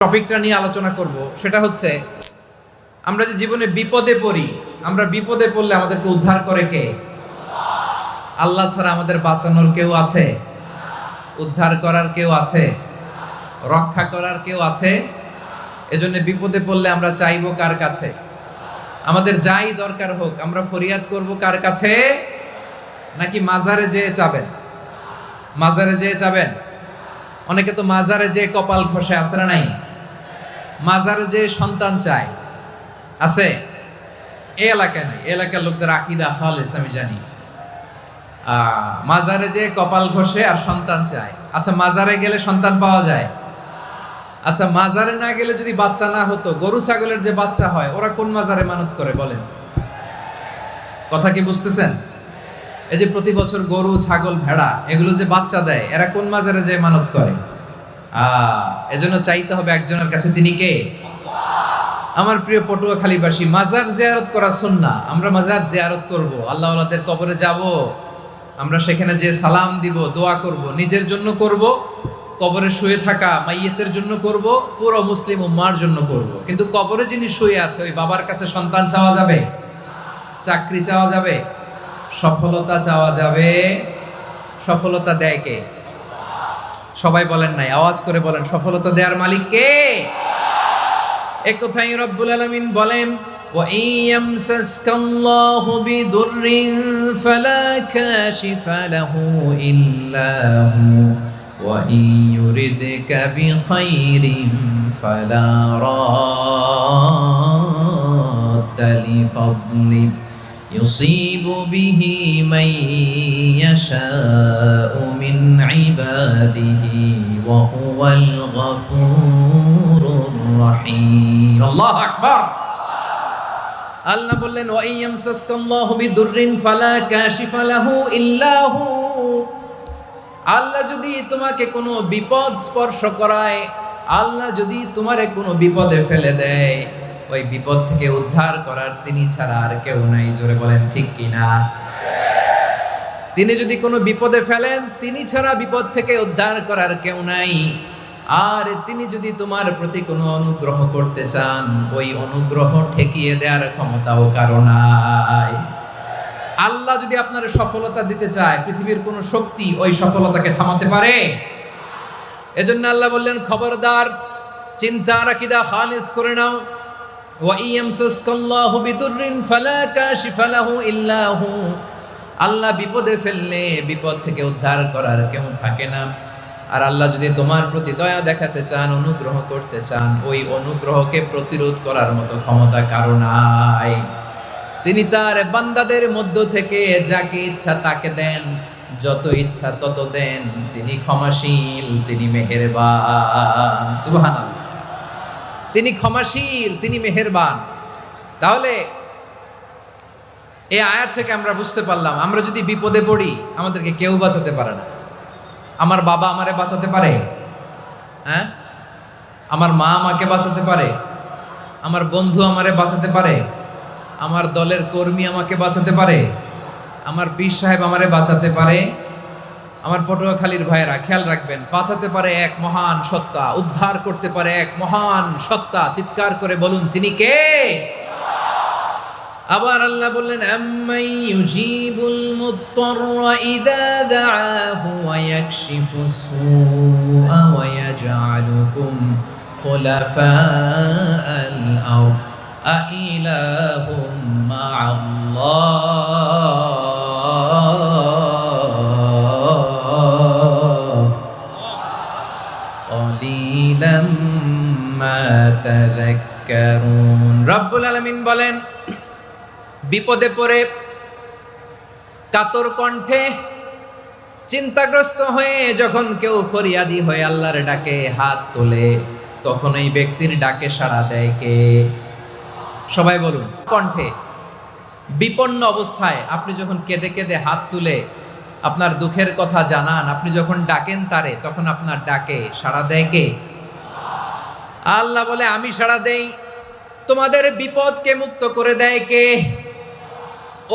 টপিকটা নিয়ে আলোচনা করব সেটা হচ্ছে আমরা যে জীবনে বিপদে পড়ি, আমরা বিপদে পড়লে আমাদেরকে উদ্ধার করে কে? আল্লাহ ছাড়া আমাদের বাঁচানোর কেউ আছে? উদ্ধার করার কেউ আছে? রক্ষা করার কেউ আছে? এজন্য বিপদে পড়লে আমরা চাইবো কার কাছে? আমাদের যাই দরকার হোক আমরা ফরিয়াদ করব কার কাছে? নাকি মাজারে যেয়ে চাবেন? মাজারে যেয়ে চাবেন? অনেকে তো মাজারে যেয়ে কপাল ঘষে, আছে না নাই? মাজারে যেয়ে সন্তান চায়, আছে? এই এলাকায় নাই, এই এলাকার লোকদের আকীদা খালেস আমি জানি। মাজারে যেয়ে কপাল ঘষে আর সন্তান চায়। আচ্ছা, মাজারে গেলে সন্তান পাওয়া যায়? আচ্ছা, মাজারে না গেলে যদি বাচ্চা না হতো, গরু ছাগলের যে বাচ্চা হয় ওরা কোন মাজারে মানত করে বলেন? কথা কি বুঝতেছেন? এই যে প্রতি বছর গরু ছাগল ভেড়া এগুলো যে বাচ্চা দেয়, এরা কোন মাজারে যে মানত করে? এজন্য চাইতে হবে একজনের কাছে, তিনি কে? আমার প্রিয় পটুয়াখালীবাসী, মাজার জিয়ারত করা সুন্নাহ। আমরা মাজার জিয়ারত করব, আল্লাহ ওয়ালাদের কবরে যাব, আমরা সেখানে যে সালাম দিব, দোয়া করব, নিজের জন্য করব, কবরে শুয়ে থাকা মাইয়েতের জন্য করব, পুরো মুসলিম উম্মার জন্য করব। কিন্তু কবরে যিনি শুয়ে আছে ওই বাবার কাছে সন্তান চাওয়া যাবে? চাকরি চাওয়া যাবে? সফলতা চাওয়া যাবে? সফলতা দেয় কে? সবাই বলেন নাই, আওয়াজ করে বলেন, সফলতা দেওয়ার মালিক কে? এক কথাই রব্বুল আলামিন বলেন, ওয়া ইয়ামসাসকাল্লাহু বিদুররিন ফালা কাশিফা লাহু ইল্লা হু ওয়া ইয়ুরিদকা বিখাইরিন ফালা রাদ্দা লিফাদলি ইউসিবু বিহি মান ইয়াশাউ মিন ইবাদিহি ওয়া হুয়াল গফুরুর রহিম। আল্লাহু আকবার। আল্লাহ বললেন, ওয়া ইয়ামসাসকাল্লাহু বিদুররিন ফালা কাশিফা লাহু ইল্লা হু। আল্লাহ যদি তোমাকে কোনো বিপদ স্পর্শ করায়, আল্লাহ যদি তোমারে কোনো বিপদে ফেলে দেয়, ওই বিপদ থেকে উদ্ধার করার তিনি ছাড়া আর কেউ নাই। জোরে বলেন ঠিক কিনা? তিনি যদি কোনো বিপদে ফেলেন, তিনি ছাড়া বিপদ থেকে উদ্ধার করার কেউ নাই। আর তিনি যদি তোমার প্রতি কোনো অনুগ্রহ করতে চান, ওই অনুগ্রহ ঠেকিয়ে দেওয়ার ক্ষমতাও কারো নাই। আল্লাহ যদি আপনার সফলতা দিতে চায়, পৃথিবীর কোনো শক্তি ওই সফলতাকে থামাতে পারে? এজন্য আল্লাহ বললেন, খবরদার, চিন্তা আর আকীদা খালিস করে নাও। ওয়া ইয়ামসাসকাল্লাহু বিদুররিন ফালা কাশিফা লাহু ইল্লা হু। আল্লাহ বিপদে ফেললে বিপদ থেকে উদ্ধার করার কেউ থাকে না। আর আল্লাহ যদি তোমার প্রতি দয়া দেখাতে চান, অনুগ্রহ করতে চান, ওই অনুগ্রহকে প্রতিরোধ করার মতো ক্ষমতা কারো নাই। তিনি তার বান্দাদের মধ্য থেকে যাকে ইচ্ছা তাকে দেন, যত ইচ্ছা তত দেন। তিনি ক্ষমাশীল, তিনি মেহেরবান। সুবহানাল্লাহ। তিনি ক্ষমাশীল, তিনি মেহেরবান। তাহলে এই আয়াত থেকে আমরা বুঝতে পারলাম, আমরা যদি বিপদে পড়ি আমাদেরকে কেউ বাঁচাতে পারে না। আমার বাবা আমারে বাঁচাতে পারে? হ্যাঁ? আমার মা আমাকে বাঁচাতে পারে? আমার বন্ধু আমারে বাঁচাতে পারে? আমার দলের কর্মী আমাকে বাঁচাতে পারে? আমার পীর সাহেব আমারে বাঁচাতে পারে? আমার পটুয়াখালীর ভাইয়েরা খেয়াল রাখবেন, বাঁচাতে পারে এক মহান সত্তা, উদ্ধার করতে পারে এক মহান সত্তা। চিৎকার করে বলুন, তিনি কে? আবার আল্লাহ বললেন, আম্মাই ইউজিবুল মুত্তাররা ইযা দাআহু ওয়া ইয়াকশিফুস সুআ ওয়া ইয়াজআলুকুম খুলাফাআল আরদ আইলাহুম মা'আল্লাহ ক্বালিলাম মা তাযাক্কারুন। রব্বুল আলামিন বলেন, বিপদে পড়ে কাতর কণ্ঠে চিন্তাগ্রস্ত হয়ে যখন কেউ ফরিয়াদি হয়ে আল্লাহর ডাকে হাত তোলে, তখন এই ব্যক্তির ডাকে সাড়া দেয় কে? সবাই বলুন। কণ্ঠে বিপন্ন অবস্থায় আপনি যখন কেঁদে কেঁদে হাত তুলে আপনার দুঃখের কথা জানান, আপনি যখন ডাকেন তারে, তখন আপনার ডাকে সাড়া দেয় কে? আল্লাহ বলে, আমি সাড়া দেই। তোমাদের বিপদকে মুক্ত করে দেয় কে?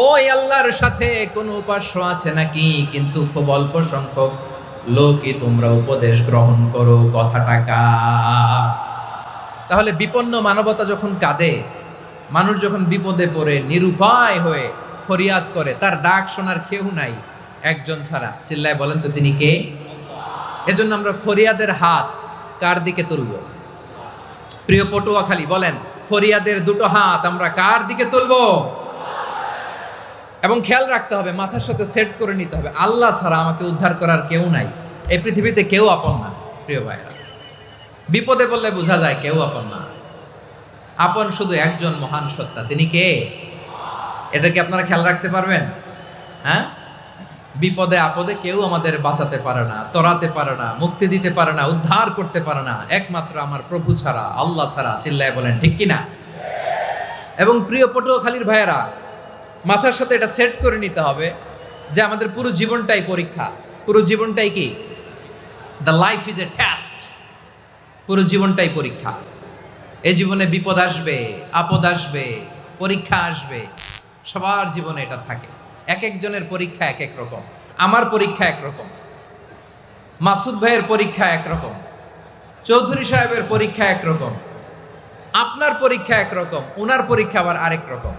ওই আল্লাহর সাথে কোনো উপাস্য আছে নাকি? কিন্তু খুব অল্প সংখ্যক লোকই তোমরা উপদেশ গ্রহণ করো। কথাটা কার? তাহলে বিপন্ন মানবতা যখন কাঁদে, মানুষ যখন বিপদে পড়ে নিরুপায় হয়ে ফরিয়াদ করে, তার ডাক শোনার কেউ নাই একজন ছাড়া। চিল্লায় বলেন তো তিনি কে? এজন্য আমরা ফরিয়াদের হাত কার দিকে তুলব? প্রিয় পটুয়াখালী বলেন, ফরিয়াদের দুটো হাত আমরা কার দিকে তুলব? এবং খেয়াল রাখতে হবে, মাথার সাথে সেট করে নিতে হবে, আল্লাহ ছাড়া আমাকে উদ্ধার করার কেউ নাই। এই পৃথিবীতে কেউ আপন না। প্রিয় ভাইরা, বিপদে পড়লে বোঝা যায় কেউ আপন না। আপন শুধু একজন মহান সত্তা, তিনি কে? এটা কি আপনারা খেয়াল রাখতে পারবেন? হ্যাঁ, বিপদে আপদে কেউ আমাদের বাঁচাতে পারে না, তরাতে পারে না, মুক্তি দিতে পারে না, উদ্ধার করতে পারে না, একমাত্র আমার প্রভু ছাড়া, আল্লাহ ছাড়া। চিল্লায় বলেন ঠিক কিনা? এবং প্রিয় পটুয়াখালীর ভাইয়েরা, মাথার সাথে এটা সেট করে নিতে হবে যে আমাদের পুরো জীবনটাই পরীক্ষা। পুরো জীবনটাই কি? The life is a test. পুরো জীবনটাই পরীক্ষা। এই জীবনে বিপদ আসবে, আপদ আসবে, পরীক্ষা আসবে, সবার জীবনে এটা থাকে। এক একজনের পরীক্ষা এক এক রকম। আমার পরীক্ষা একরকম, মাসুদ ভাইয়ের পরীক্ষা একরকম, চৌধুরী সাহেবের পরীক্ষা একরকম, আপনার পরীক্ষা একরকম, উনার পরীক্ষা আবার আরেক রকম।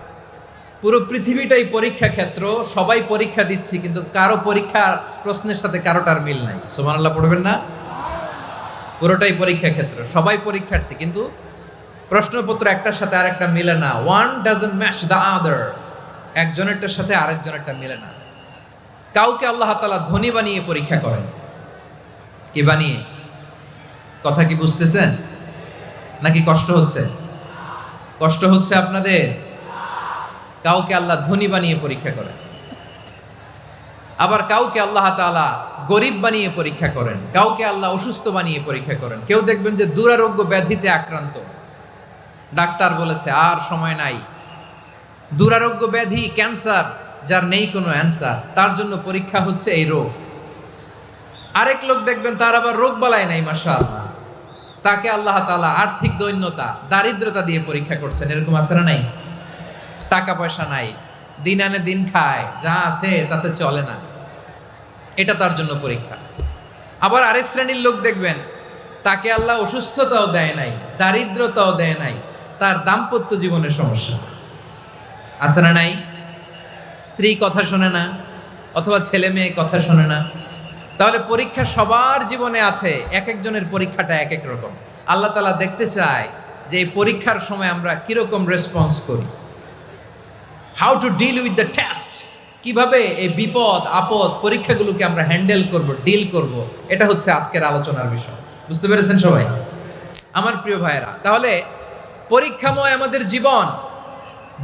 পুরো পৃথিবীটাই পরীক্ষা ক্ষেত্র, সবাই পরীক্ষা দিচ্ছি, কিন্তু কারো পরীক্ষা প্রশ্নের সাথে কারোটার মিল নাই। সুবহানাল্লাহ পড়বেন না? পুরোটাই পরীক্ষা ক্ষেত্র, সবাই পরীক্ষার্থী, কিন্তু প্রশ্নপত্র একটার সাথে আরেকটা মিলে না। One doesn't match the other. একজনেরটার সাথে আরেকজনেরটা মিলে না। কাউকে আল্লাহ তাআলা ধনী বানিয়ে পরীক্ষা করেন। কি বানিয়ে? কথা কি বুঝতেছেন নাকি কষ্ট হচ্ছে? কষ্ট হচ্ছে আপনাদের? কাউকে আল্লাহ ধনী বানিয়ে পরীক্ষা করেন, আবার কাউকে আল্লাহ তাআলা গরিব বানিয়ে পরীক্ষা করেন, কাউকে আল্লাহ অসুস্থ বানিয়ে পরীক্ষা করেন। কেউ দেখবেন যে দুরারোগ্য ব্যাধিতে আক্রান্ত, ডাক্তার বলেছে আর সময় নাই, দুরারোগ্য ব্যাধি, ক্যান্সার, যার নেই কোনো অ্যান্সার, তার জন্য পরীক্ষা হচ্ছে এই রোগ। আরেক লোক দেখবেন তার আবার রোগ বালাই নাই, মাশাআল্লাহ, তাকে আল্লাহ তাআলা আর্থিক দৈন্যতা, দারিদ্রতা দিয়ে পরীক্ষা করছেন। এরকম আছে না নাই? টাকা পয়সা নাই, দিন আনে দিন খায়, যা আছে তাতে চলে না, এটা তার জন্য পরীক্ষা। আবার আরেক শ্রেণীর লোক দেখবেন তাকে আল্লাহ অসুস্থতাও দেয় নাই, দারিদ্রতাও দেয় নাই, তার দাম্পত্য জীবনের সমস্যা আছে না নাই? স্ত্রী কথা শোনে না, অথবা ছেলে মেয়ে কথা শোনে না। তাহলে পরীক্ষা সবার জীবনে আছে, এক একজনের পরীক্ষাটা এক এক রকম। আল্লাহ তাআলা দেখতে চায় যে এই পরীক্ষার সময় আমরা কিরকম রেসপন্স করি। How to deal with the test, কিভাবে এই বিপদ আপদ পরীক্ষাগুলোকে আমরা হ্যান্ডেল করব, ডিল করব, এটা হচ্ছে আজকের আলোচনার বিষয়। বুঝতে পেরেছেন সবাই আমার প্রিয় ভাইয়েরা? তাহলে পরীক্ষাময় আমাদের জীবন,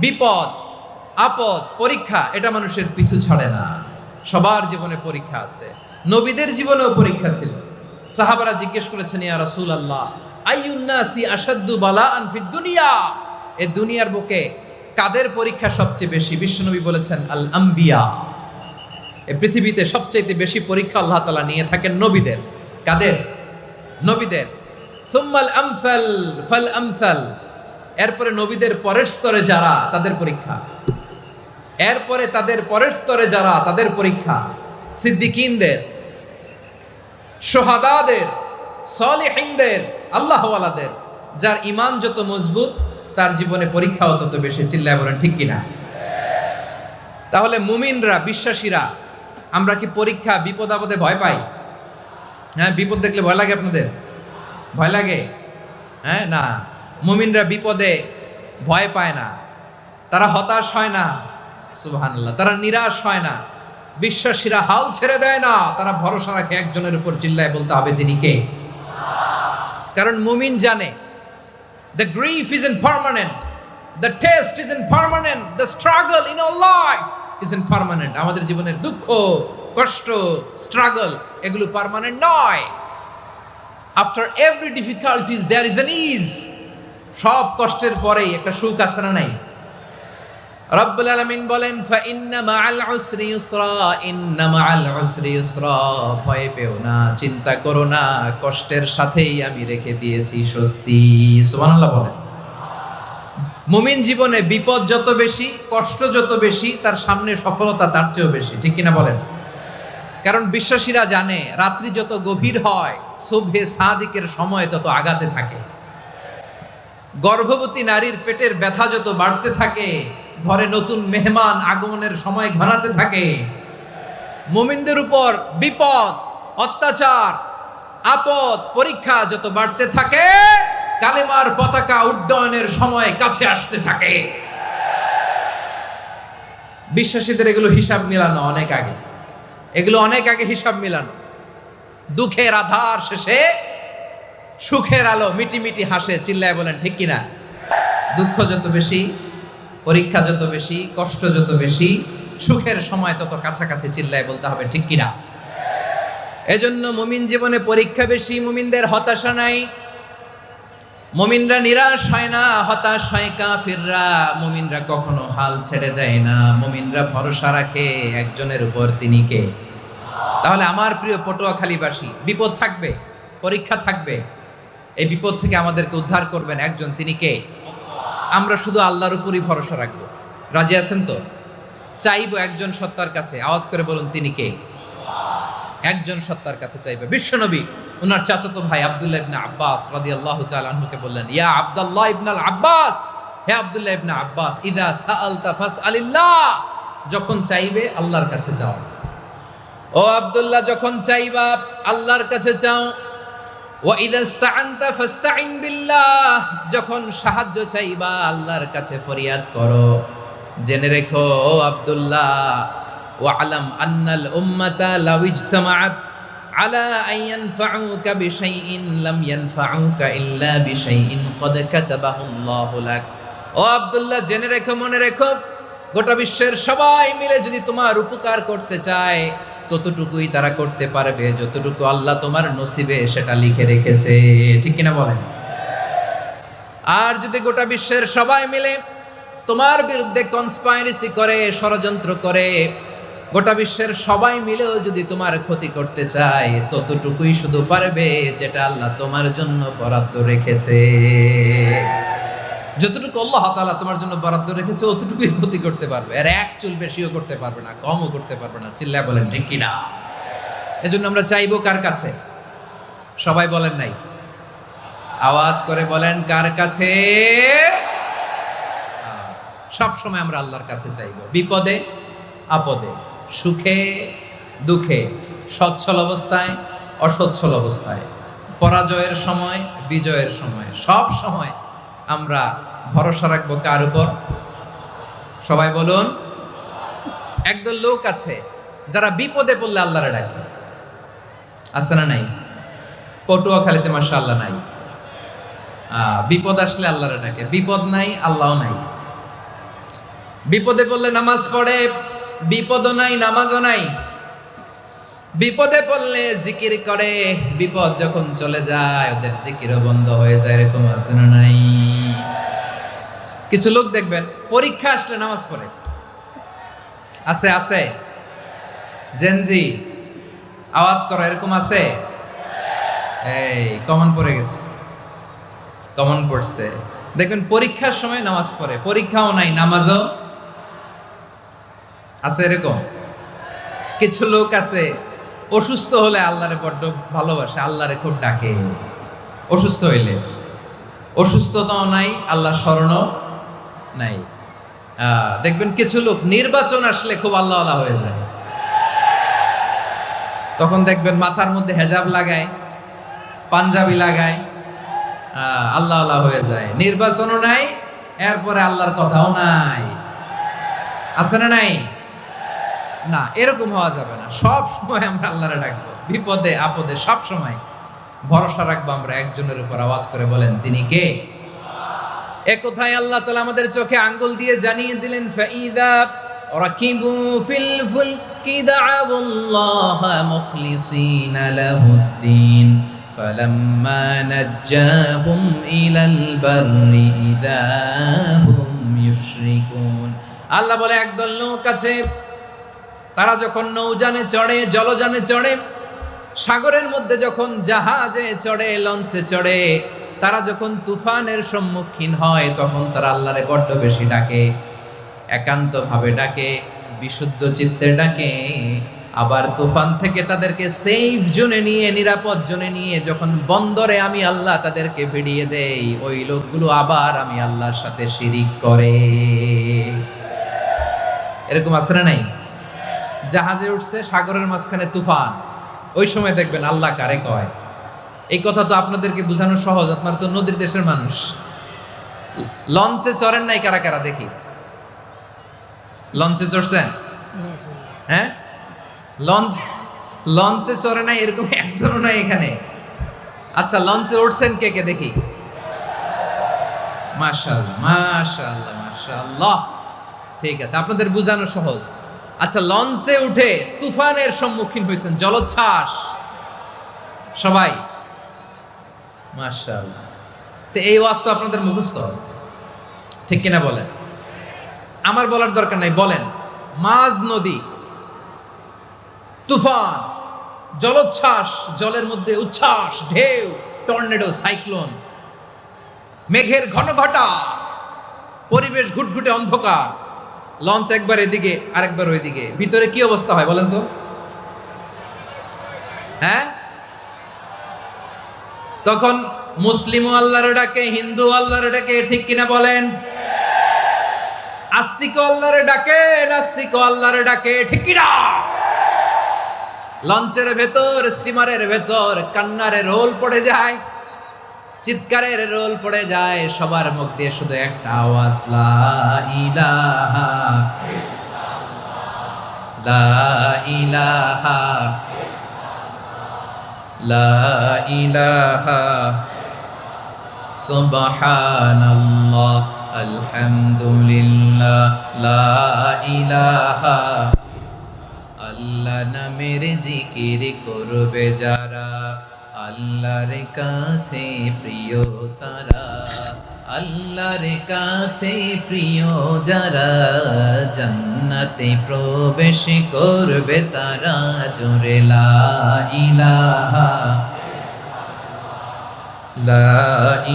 বিপদ আপদ পরীক্ষা, এটা মানুষের পিছু ছাড়ে না। সবার জীবনে পরীক্ষা আছে। নবীদের জীবনেও পরীক্ষা ছিল। সাহাবারা জিজ্ঞেস করেছেন, ইয়া রাসূলুল্লাহ, আইয়ুন নাসি আশাদ্দু বালাআন ফিদ দুনিয়া, এই দুনিয়ার বুকে কাদের পরীক্ষা সবচেয়ে বেশি? বিশ্বনবী বলেছেন, আল আম্বিয়া। এই পৃথিবীতে সবচেয়ে বেশি পরীক্ষা আল্লাহ তাআলা নিয়ে থাকেন নবীদের। কাদের? নবীদের। সুম্মাল আমসাল ফাল আমসাল, এরপরে নবীদের পরের স্তরে যারা, তাদের পরীক্ষা। এরপরে তাদের পরের স্তরে যারা, তাদের পরীক্ষা। সিদ্দিকিনদের, শুহাদাদের, সলিহিনদের, আল্লাহওয়ালাদের। যার ঈমান যত মজবুত, তার জীবনে পরীক্ষাও তত বেশি। চিল্লায় বলেন ঠিক কিনা? তাহলে মুমিনরা, বিশ্বাসীরা, আমরা কি পরীক্ষা বিপদ আপদে ভয় পাই? হ্যাঁ, বিপদ দেখলে ভয় লাগে আপনাদের? ভয় লাগে? হ্যাঁ, না, মুমিনরা বিপদে ভয় পায় না, তারা হতাশ হয় না। সুবহানাল্লাহ, তারা নিরাশ হয় না। বিশ্বাসীরা হাল ছেড়ে দেয় না, তারা ভরসা রাখে একজনের উপর। চিল্লায় বলতে হবে তিনি কে? কারণ মুমিন জানে the grief isn't permanent, the test isn't permanent, the struggle in our life isn't permanent. আমাদের জীবনের দুঃখ, কষ্ট, স্ট্রাগল, এগুলো পার্মানেন্ট নয়। After every difficulties there is an ease. সব কষ্টের পরেই একটা সুখ আছে না নাই? রব্বুল আলামিন বলেন, ফা ইন্না মাআল উসরি ইউসরা, ইন্না মাআল উসরি ইউসরা, ভয় পেও না, চিন্তা করো না, কষ্টের সাথেই আমি রেখে দিয়েছি স্বস্তি। সুবহানাল্লাহ বলেন। মুমিন জীবনে বিপদ যত বেশি, কষ্ট যত বেশি, তার সামনে সফলতা তার চেয়েও বেশি। ঠিক কিনা বলেন? কারণ বিশ্বাসীরা জানে রাত্রি যত গভীর হয়, সুবহে সাদিকের সময় তত আগাতে থাকে। গর্ভবতী নারীর পেটের ব্যথা যত বাড়তে থাকে, ঘরে নতুন মেহমান আগমনের সময় ঘনাতে থাকে, মুমিনদের উপর বিপদ, অত্যাচার, আপদ, পরীক্ষা যত বাড়তে থাকে, কালেমার পতাকা উড্ডয়নের সময় কাছে আসতে থাকে। বিশ্বাসীদের এগুলো হিসাব মিলানো অনেক আগে, এগুলো অনেক আগে হিসাব মিলানো। দুঃখের আধার শেষে সুখের আলো মিটি মিটি হাসে, চিল্লায় বলেন ঠিক কিনা? দুঃখ যত বেশি, পরীক্ষা যত বেশি, কষ্ট যত বেশি, সুখের সময় তত কাছাকাছি, চিল্লায় বলতে হবে ঠিক কিনা? এজন্য মুমিন জীবনে পরীক্ষা বেশি, মুমিনদের হতাশা নাই, মুমিনরা নিরাশ হয় না, হতাশ হয় কাফিররা। মুমিনরা কখনো হাল ছেড়ে দেয় না, মুমিনরা ভরসা রাখে একজনের উপর, তিনি কে? তাহলে আমার প্রিয় পটুয়াখালীবাসী, বিপদ থাকবে, পরীক্ষা থাকবে, এই বিপদ থেকে আমাদেরকে উদ্ধার করবেন একজন, তিনি কে? আমরা শুধু আল্লাহর উপরই ভরসা রাখবো। রাজি আছেন তো? চাইবো একজন সত্তার কাছে, আওয়াজ করে বলুন তিনি কে? একজন সত্তার কাছে চাইবে। বিশ্বনবী ওনার চাচাতো ভাই আব্দুল্লাহ ইবনে আব্বাস রাদিয়াল্লাহু তাআলা আনহুকে বললেন, ইয়া আব্দুল্লাহ ইবনুল আব্বাস, হে আব্দুল্লাহ ইবনে আব্বাস, ইদা সাআলতা ফাসআলিল্লাহ, যখন চাইবে আল্লাহর কাছে যাও। ও আব্দুল্লাহ, যখন চাইবা আল্লাহর কাছে চাও। ওয়া ইদা ইসতাআনতা ফাসতাইন বিল্লাহ, যখন সাহায্য চাইবা আল্লাহর কাছে ফরিয়াদ করো। জেনে রেখো ও আব্দুল্লাহ, ওয়া'লাম আন্নাল উম্মাতা লাউ ইজতামাআত আলা আন ইয়ানফাউকা বিশাইইন লাম ইয়ানফাউকা ইল্লা বিশাইইন ক্বাদ কাতাবাহু আল্লাহু লাক। ও আব্দুল্লাহ, জেনে রেখো, মনে রেখো, গোটা বিশ্বের সবাই মিলে যদি তোমার উপকার করতে চায়, ততটুকুই তারা করতে পারবে যতটুকু আল্লাহ তোমার নসিবে সেটা লিখে রেখেছে। ঠিক কিনা বলেন? আর যদি গোটা বিশ্বের সবাই মিলে তোমার বিরুদ্ধে কনস্পাইরেসি করে, ষড়যন্ত্র করে, গোটা বিশ্বের সবাই মিলেও যদি তোমার ক্ষতি করতে চায়, ততটুকুই শুধু পারবে যেটা আল্লাহ তোমার জন্য বরাদ্দ রেখেছে। যতটুকু আল্লাহ তাআলা তোমার জন্য বরাদ্দ রেখেছে অতটুকুই ক্ষতি করতে পারবে, আর এক চুল বেশিও করতে পারবে না, কমও করতে পারবে না। চিল্লায় বলেন ঠিক কিনা? এজন্য আমরা চাইবো কার কাছে? সবাই বলেন নাই, আওয়াজ করে বলেন কার কাছে? সব সময় আমরা আল্লাহর কাছে চাইবো, বিপদে আপদে, সুখে দুঃখে, সচ্ছল অবস্থায় অসচ্ছল অবস্থায়, পরাজয়ের সময় বিজয়ের সময়, সব সময় আমরা ভরসা রাখবো কার উপর? সবাই বলুন। একদল লোক আছে যারা বিপদে পড়লে আল্লাহরে ডাকে, আছে না নাই? পটুয়াখালীতে মাশাআল্লাহ নাই। বিপদ আসলে আল্লাহরে ডাকে, বিপদ নাই আল্লাহও নাই। বিপদে পড়লে নামাজ পড়ে, বিপদও নাই নামাজও নাই। বিপদে পড়লে জিকির করে, বিপদ যখন চলে যায় ওদের জিকিরও বন্ধ হয়ে যায়। এরকম আছে না নাই? কিছু লোক দেখবেন পরীক্ষা আসলে নামাজ পড়ে, আছে আছে। জেনজি আওয়াজ করো, এরকম আছে? এই কমন পড়ে গেছে, কমন পড়ছে। দেখবেন পরীক্ষার সময় নামাজ পড়ে, পরীক্ষাও নাই নামাজও আছে। এরকম কিছু লোক আছে অসুস্থ হলে আল্লাহরে বড্ড ভালোবাসে, আল্লাহরে খুব ডাকে। অসুস্থ হইলে অসুস্থতাও নাই, আল্লাহ স্মরণও নাই। দেখবেন কিছু লোক নির্বাচন আসলে খুব আল্লাহ আল্লাহ হয়ে যায়, তখন দেখবেন মাথার মধ্যে হেজাব লাগায়, পাঞ্জাবি লাগায়, আল্লাহ আল্লাহ হয়ে যায়। নির্বাচনও নাই, এরপরে আল্লাহর কথাও নাই। আছে না নাই? না, এরকম হওয়া যাবে না। সব সময় আমরা আল্লাহরে ডাকবো, বিপদে আপদে সব সময় ভরসা রাখবো আমরা একজনের উপর। আওয়াজ করে বলেন তিনি কে? এ কথায় আল্লাহ তাআলা আমাদের চোখে আঙ্গুল দিয়ে জানিয়ে দিলেন, ফাইদা রাকিবু ফিল ফুলকি দা'আউল্লাহা মুখলিসিনা লাহুদ্দিন ফালাম্মা নাজ্জাহুম ইলাল বাররি ইযা হুম ইউশরিকুন। আল্লাহ বলে একদল লোক আছে, তারা যখন নৌযানে চড়ে, জলযানে চড়ে, সাগরের মধ্যে যখন জাহাজে চড়ে, লঞ্চে চড়ে, তারা যখন তুফানের সম্মুখীন হয়, তখন তারা আল্লাহরে বড্ড বেশি ডাকে, একান্তভাবে ডাকে, বিশুদ্ধ চিত্তে ডাকে। আবার তুফান থেকে তাদেরকে সেফ জোনে নিয়ে, নিরাপদ জোনে নিয়ে যখন বন্দরে আমি আল্লাহ তাদেরকে ভিড়িয়ে দেই, ওই লোকগুলো আবার আমি আল্লাহর সাথে শিরিক করে। এরকম আছে না নাই? জাহাজে উঠছে, সাগরের মাঝখানে তুফান, ওই সময় দেখবেন আল্লাহ কারে কয়। এই কথা তো আপনাদেরকে বোঝানো সহজ, আপনারা তো নদীর দেশের মানুষ। লঞ্চে চড়েন নাই কারা কারা দেখি? লঞ্চে চড়ছেন? হ্যাঁ, লঞ্চে চড়ে নাই এরকম একজনও নাই এখানে। আচ্ছা, লঞ্চে উঠছেন কে কে দেখি? মাশাআল্লাহ, মাশাআল্লাহ, মাশাআল্লাহ। ঠিক আছে, আপনাদের বোঝানো সহজ। আচ্ছা, লঞ্চে উঠে তুফানের সম্মুখীন হয়েছেন, জলোচ্ছ্বাস সবাই, মাশাআল্লাহ। তো এই ওয়াজ তো আপনাদের মুখস্থ, ঠিক কিনা বলেন? আমার বলার দরকার নাই, বলেন। মাঝ নদী, তুফান, জলোচ্ছ্বাস, জলের মধ্যে উচ্ছ্বাস, ঢেউ, টর্নেডো, সাইক্লোন, মেঘের ঘনঘটা, পরিবেশ ঘুটঘুটে অন্ধকার, লঞ্চ একবার এদিকে আরেকবার ওইদিকে, ভিতরে কি অবস্থা হয় বলেন তো? হ্যাঁ, তখন মুসলিম আল্লাহর ডাকে, হিন্দু আল্লাহর ডাকে, ঠিক কিনা বলেন? আস্তিক আল্লাহর ডাকে, নাস্তিক আল্লাহর ডাকে, ঠিক কিনা? লঞ্চের ভেতর, স্টিমারের ভেতর কান্নারে রোল পড়ে যায়, চিৎকারের রোল পড়ে যায়, সবার মুখ দিয়ে শুধু একটা আওয়াজ, লা ইলাহা ইল্লাল্লাহ, লা ইলাহা ইল্লাল্লাহ, লা ইলাহা সুবহানাল্লাহ, আলহামদুলিল্লাহ, লা ইলাহা। আল্লাহ নামের জিকির করবে যারা, আল্লাহর কাছে প্রিয় তারা, আল্লাহর কাছে প্রিয় যারা, জান্নাতে প্রবেশ করবে তারা, জোরে লা ইলাহা, লা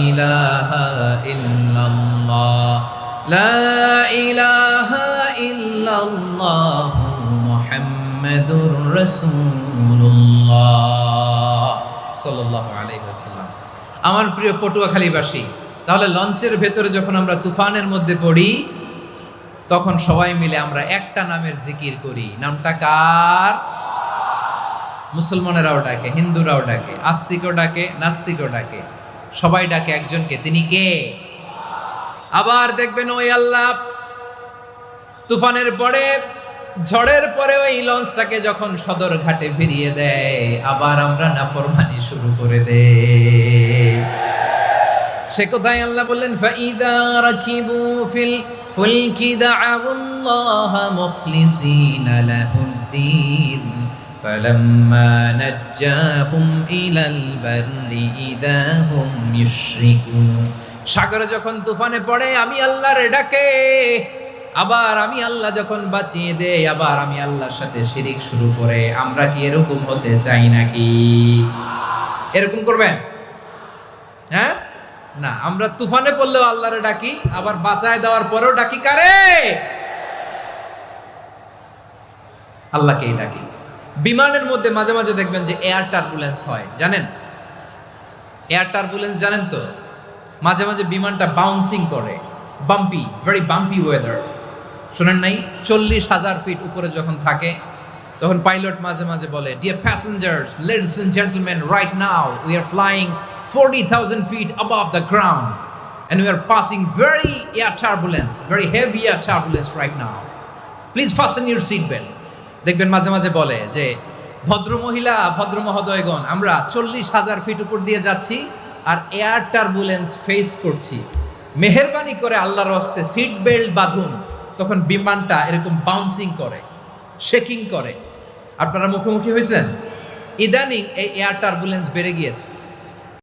ইলাহা ইল্লাল্লাহ, লা ইলাহা ইল্লাল্লাহ, মুহাম্মাদুর রাসূলুল্লাহ সাল্লাল্লাহু আলাইহি ওয়াসাল্লাম। আমার প্রিয় পটুয়াখালীবাসী, তাহলে লঞ্চের ভেতরে যখন আমরা তুফানের মধ্যে পড়ি, তখন সবাই মিলে আমরা একটা নামের জিকির করি। নামটা কার? মুসলমানেরাও ডাকে, হিন্দুরাও ডাকে, আস্তিকও ডাকে, নাস্তিকও ডাকে, সবাই ডাকে একজনকে, তিনি কে? আবার দেখবেন ওই আল্লাহ তুফানের পরে, ঝড়ের পরে ওই লঞ্চটাকে যখন সদর ঘাটে ফিরিয়ে দেয়, আবার আমরা নাফরমানি শুরু করে দেই। সে কোথায় আল্লাহ বললেন, ফাইদা রাকিবু ফিল ফুলকি দা'আউল্লাহ মুখলিসিনা লাহুদ্দিন ফালাম্মা নাজ্জাহুম ইলাল বাররি ইযা হুম ইউশরিকুন। সাগরে যখন তুফানে পড়ে আমি আল্লাহর ডাকে, আবার আমি আল্লাহ যখন বাঁচিয়ে দেই, আবার আমি আল্লাহর সাথে শিরিক শুরু করে। আমরা কি এরকম হতে চাই নাকি? এরকম করবেন? হ্যাঁ না, আমরা তুফানে পড়লেও আল্লাহরে ডাকি, আবার বাঁচায় দেওয়ার পরেও ডাকি কারে? আল্লাহকেই ডাকি। বিমানের মধ্যে মাঝে মাঝে দেখবেন যে এয়ার টার্বুলেন্স হয়, জানেন? এয়ার টার্বুলেন্স জানেন তো? মাঝে মাঝে বিমানটা বাউন্সিং করে, বাম্পি, ভেরি বাম্পি ওয়েদার। শোনেন নাই? 40,000 ফিট উপরে যখন থাকে, তখন পাইলট মাঝে মাঝে বলে, dear passengers, ladies and gentleman, right now we are flying 40,000 feet above the ground and we are passing very air turbulence, very heavy air turbulence right now. Please fasten your seat belt. দেখবেন মাঝে মাঝে বলে যে, ভদ্র মহিলা, ভদ্র মহোদয়গণ, আমরা 40,000 ফিট উপর দিয়ে যাচ্ছি আর এয়ার টার্বুলেন্স ফেস করছি, মেহেরবানি করে আল্লাহর হস্তে সিট বেল্ট বাঁধুন। তখন বিমানটা এরকম বাউন্সিং করে, শেকিং করে। আপনারা মুখোমুখি হয়েছেন? ইদানিং এই এয়ার টার্বুলেন্স বেড়ে গিয়েছে।